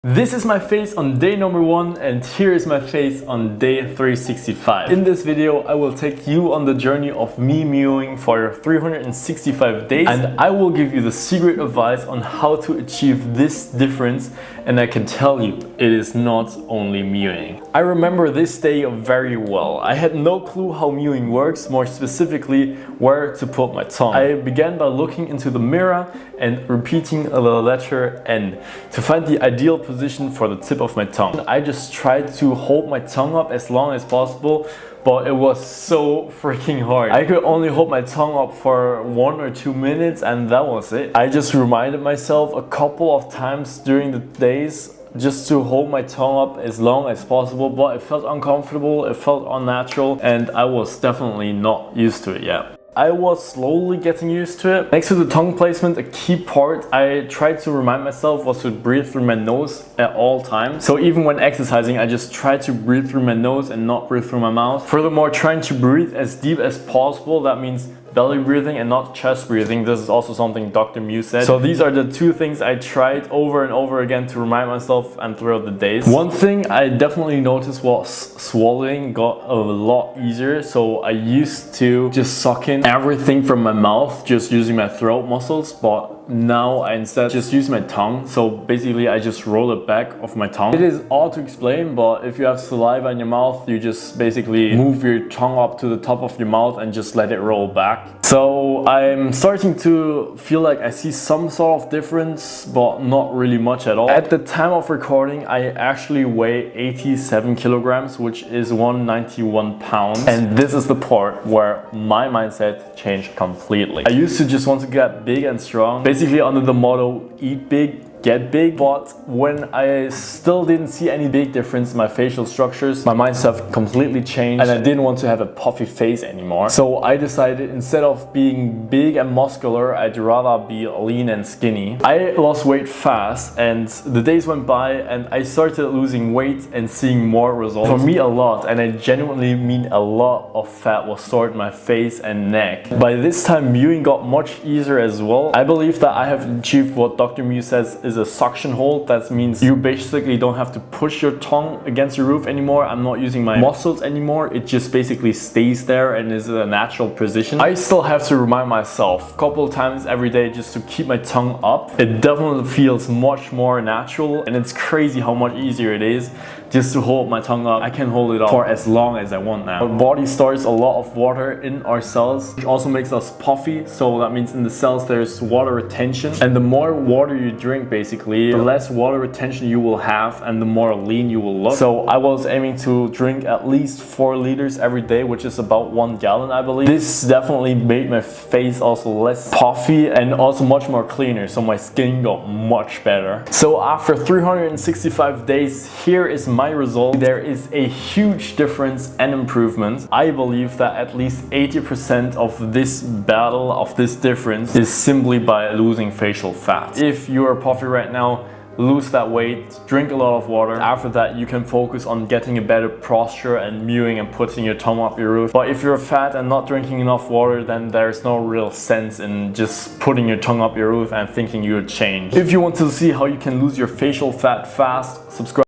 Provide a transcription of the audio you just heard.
This is my face on day number 1 and here is my face on day 365. In this video I will take you on the journey of me mewing for your 365 days and I will give you the secret advice on how to achieve this difference, and I can tell you it is not only mewing. I remember this day very well. I had no clue how mewing works, more specifically where to put my tongue. I began by looking into the mirror and repeating the letter N to find the ideal position for the tip of my tongue. I just tried to hold my tongue up as long as possible, but it was so freaking hard. I could only hold my tongue up for 1 or 2 minutes and that was it. I just reminded myself a couple of times during the days just to hold my tongue up as long as possible, but it felt uncomfortable, it felt unnatural, and I was definitely not used to it yet. I was slowly getting used to it. Next to the tongue placement, a key part I tried to remind myself was to breathe through my nose at all times. So even when exercising, I just tried to breathe through my nose and not breathe through my mouth. Furthermore, trying to breathe as deep as possible. That means belly breathing and not chest breathing. This is also something Dr. Mew said. So these are the 2 things I tried over and over again to remind myself and throughout the days. One thing I definitely noticed was swallowing got a lot easier. So I used to just suck in everything from my mouth just using my throat muscles, but now I instead just use my tongue. So basically I just roll it back of my tongue. It is odd to explain, but if you have saliva in your mouth, you just basically move your tongue up to the top of your mouth and just let it roll back. So I'm starting to feel like I see some sort of difference, but not really much at all. At the time of recording, I actually weigh 87 kilograms, which is 191 pounds. And this is the part where my mindset changed completely. I used to just want to get big and strong, basically under the motto, eat big, get big. But when I still didn't see any big difference in my facial structures, my mindset completely changed and I didn't want to have a puffy face anymore. So I decided instead of being big and muscular, I'd rather be lean and skinny. I lost weight fast and the days went by and I started losing weight and seeing more results. For me, a lot, and I genuinely mean a lot of fat was stored in my face and neck. By this time, mewing got much easier as well. I believe that I have achieved what Dr. Mew says is a suction hold. That means you basically don't have to push your tongue against your roof anymore. I'm not using my muscles anymore. It just basically stays there and is a natural position. I still have to remind myself a couple of times every day just to keep my tongue up. It definitely feels much more natural and it's crazy how much easier it is just to hold my tongue up. I can hold it up for as long as I want now. Our body stores a lot of water in our cells, which also makes us puffy. So that means in the cells there's water retention, and the more water you drink, basically the less water retention you will have and the more lean you will look. So I was aiming to drink at least 4 liters every day, which is about 1 gallon, I believe. This definitely made my face also less puffy and also much more cleaner, so my skin got much better. So after 365 days, here is my result. There is a huge difference and improvement. I believe that at least 80% of this battle, of this difference, is simply by losing facial fat. If you are puffy right now, lose that weight, drink a lot of water. After that, you can focus on getting a better posture and mewing and putting your tongue up your roof. But if you're fat and not drinking enough water, then there's no real sense in just putting your tongue up your roof and thinking you would change. If you want to see how you can lose your facial fat fast, subscribe.